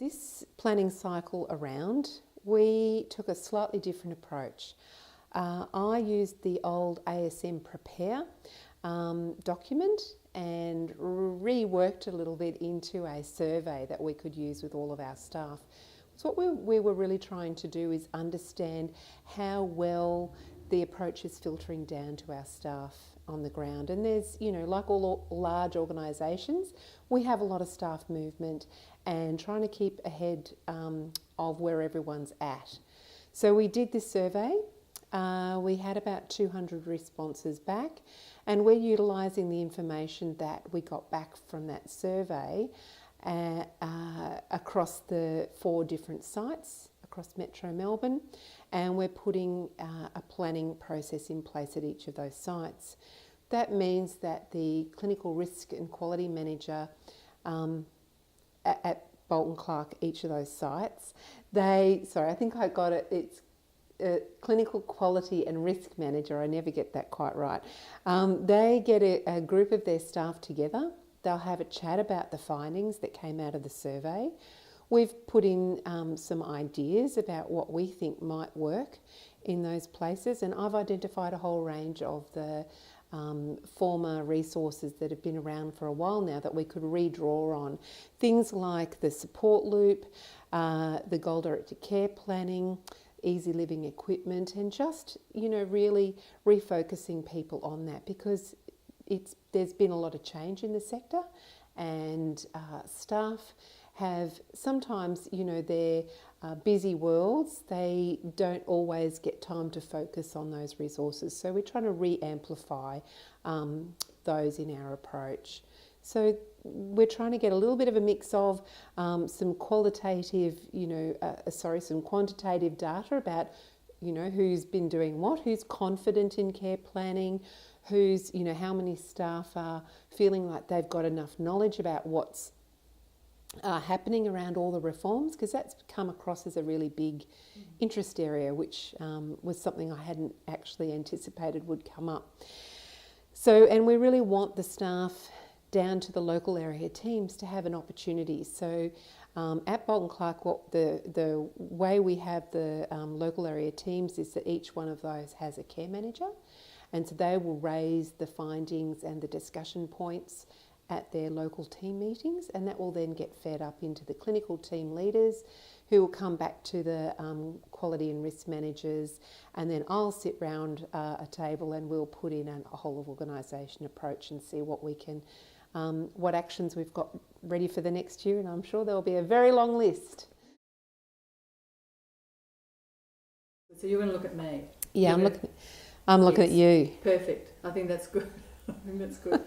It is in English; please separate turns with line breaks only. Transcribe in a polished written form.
This planning cycle around, we took a slightly different approach. I used the old ASM Prepare document and reworked a little bit into a survey that we could use with all of our staff. So what we were really trying to do is understand how well the approach is filtering down to our staff on the ground. And there's, like all large organisations, we have a lot of staff movement and trying to keep ahead of where everyone's at. So we did this survey. We had about 200 responses back, and we're utilising the information that we got back from that survey across the 4 different sites across Metro Melbourne, and we're putting a planning process in place at each of those sites. That means that the clinical risk and quality manager at Bolton Clarke, each of those sites, I think I got it, it's clinical quality and risk manager, I never get that quite right. They get a group of their staff together. They'll have a chat about the findings that came out of the survey. We've put in some ideas about what we think might work in those places, and I've identified a whole range of the former resources that have been around for a while now that we could redraw on. Things like the support loop, the goal-directed care planning, easy living equipment, and just, really refocusing people on that, because there's been a lot of change in the sector, and staff have sometimes, their busy worlds, they don't always get time to focus on those resources. So we're trying to re-amplify those in our approach. So we're trying to get a little bit of a mix of some qualitative, some quantitative data about, who's been doing what, who's confident in care planning, who's, how many staff are feeling like they've got enough knowledge about what's happening around all the reforms, because that's come across as a really big interest area, which was something I hadn't actually anticipated would come up. So, and we really want the staff down to the local area teams to have an opportunity. So at Bolton Clarke, the way we have the local area teams is that each one of those has a care manager, and so they will raise the findings and the discussion points at their local team meetings, and that will then get fed up into the clinical team leaders, who will come back to the quality and risk managers, and then I'll sit round a table and we'll put in a whole of organisation approach and see what we can, what actions we've got ready for the next year, and I'm sure there will be a very long list.
So you're going to look at me?
Yeah, I'm looking at you.
Perfect. I think that's good. I think that's good.